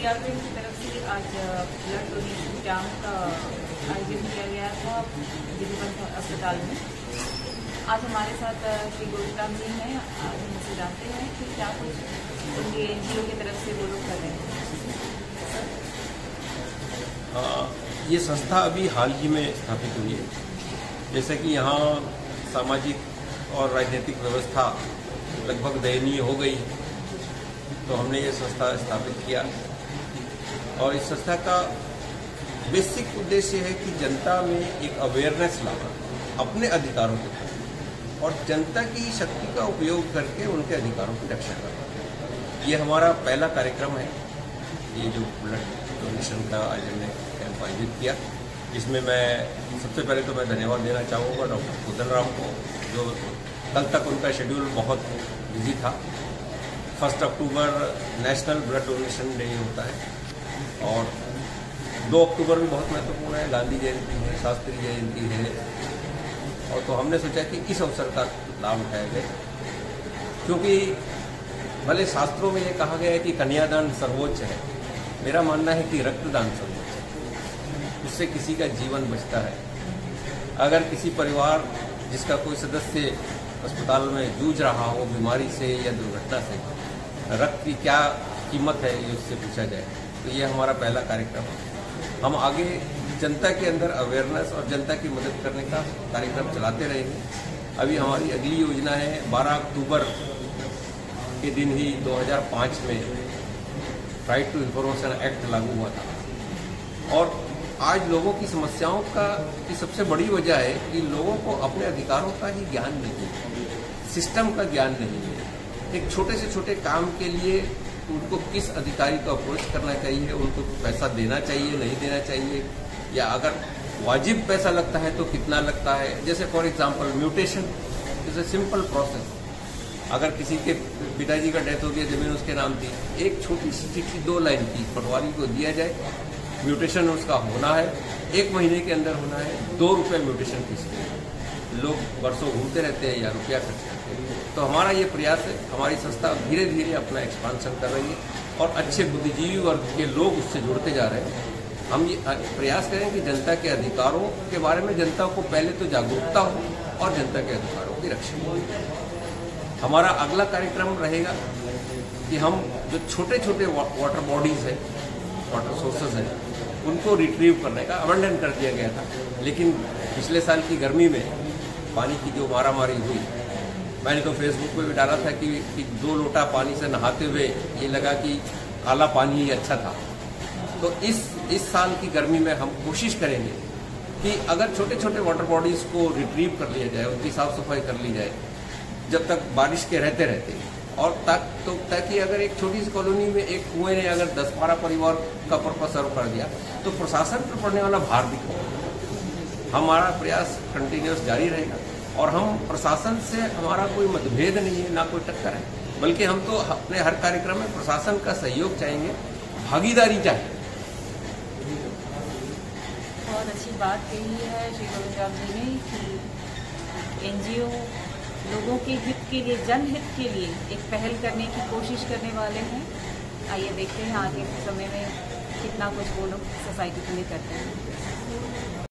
CRPF की तरफ से आज ब्लड डोनेशन कैंप का आयोजन किया गया था जीबीपंथ अस्पताल में। आज हमारे साथ श्री गोविंदराम जी हैं। आज हम उनसे जानते हैं कि क्या कुछ उनके एनजीओ की तरफ से वो लोग कर रहे हैं। ये संस्था अभी हाल ही में स्थापित हुई है। जैसे कि यहाँ सामाजिक और राजनीतिक व्यवस्था लगभग दयनीय हो गई, तो हमने ये संस्था स्थापित किया। और इस संस्था का बेसिक उद्देश्य है कि जनता में एक अवेयरनेस लाना अपने अधिकारों के प्रति और जनता की शक्ति का उपयोग करके उनके अधिकारों की रक्षा करना। ये हमारा पहला कार्यक्रम है, ये जो ब्लड डोनेशन का आयोजन कैंप आयोजित किया, जिसमें मैं सबसे पहले तो मैं धन्यवाद देना चाहूँगा डॉक्टर कोदनराम को, जो कल तक उनका शेड्यूल बहुत बिजी था। 1 अक्टूबर नेशनल ब्लड डोनेशन डे होता है और 2 अक्टूबर भी बहुत महत्वपूर्ण है, गांधी जयंती है, शास्त्री जयंती है। और तो हमने सोचा कि इस अवसर का लाभ उठाया जाए, क्योंकि भले शास्त्रों में ये कहा गया है कि कन्यादान सर्वोच्च है, मेरा मानना है कि रक्तदान सर्वोच्च है। उससे किसी का जीवन बचता है। अगर किसी परिवार जिसका कोई सदस्य अस्पताल में जूझ रहा हो बीमारी से या दुर्घटना से, रक्त की क्या कीमत है ये उससे पूछा जाए, तो ये हमारा पहला कार्यक्रम है। हम आगे जनता के अंदर अवेयरनेस और जनता की मदद करने का कार्यक्रम चलाते रहेंगे। अभी हमारी अगली योजना है 12 अक्टूबर के दिन ही 2005 में राइट टू इन्फॉर्मेशन एक्ट लागू हुआ था। और आज लोगों की समस्याओं की सबसे बड़ी वजह है कि लोगों को अपने अधिकारों का ही ज्ञान नहीं है, सिस्टम का ज्ञान नहीं है। एक छोटे से छोटे काम के लिए उनको किस अधिकारी को अप्रोच करना चाहिए, उनको पैसा देना चाहिए नहीं देना चाहिए, या अगर वाजिब पैसा लगता है तो कितना लगता है। जैसे for example mutation is a simple process. अगर किसी के पिताजी का डेथ हो गया, जमीन उसके नाम थी, एक छोटी सी चिट्ठी 2 लाइन की पटवारी को दिया जाए, म्यूटेशन उसका होना है, 1 महीने के अंदर होना है, 2 रुपये म्यूटेशन फीस के। लोग वर्षों घूमते रहते हैं या रुपया खर्च करते हैं। तो हमारा ये प्रयास है, हमारी संस्था धीरे धीरे अपना एक्सपांशन कर रही है और अच्छे बुद्धिजीवी वर्ग के लोग उससे जुड़ते जा रहे हैं। हम ये प्रयास करें कि जनता के अधिकारों के बारे में जनता को पहले तो जागरूकता हो और जनता के अधिकारों की रक्षा हो। हमारा अगला कार्यक्रम रहेगा कि हम जो छोटे छोटे वाटर बॉडीज है, वाटर सोर्सेज हैं, उनको रिट्रीव करने का अबंडन कर दिया गया था। लेकिन पिछले साल की गर्मी में पानी की जो मारामारी हुई, मैंने तो फेसबुक पे भी डाला था कि 2 लोटा पानी से नहाते हुए ये लगा कि काला पानी ही अच्छा था। तो इस साल की गर्मी में हम कोशिश करेंगे कि अगर छोटे छोटे वाटर बॉडीज को रिट्रीव कर लिया जाए, उनकी साफ सफाई कर ली जाए जब तक बारिश के रहते और ताकि अगर एक छोटी सी कॉलोनी में एक कुएं ने अगर 10-12 परिवार का पर्पस सर्व कर दिया तो प्रशासन पर पड़ने वाला भार भी कम। हमारा प्रयास कंटिन्यूस जारी रहेगा और हम प्रशासन से हमारा कोई मतभेद नहीं है, ना कोई टक्कर है, बल्कि हम तो अपने हर कार्यक्रम में प्रशासन का सहयोग चाहेंगे, भागीदारी चाहिए। बहुत अच्छी बात कही है श्री गोविंदराम जी ने कि एनजीओ लोगों के हित के लिए, जनहित के लिए एक पहल करने की कोशिश करने वाले हैं। आइए देखते हैं आगे के समय में कितना कुछ वो लोग सोसाइटी के लिए करते हैं।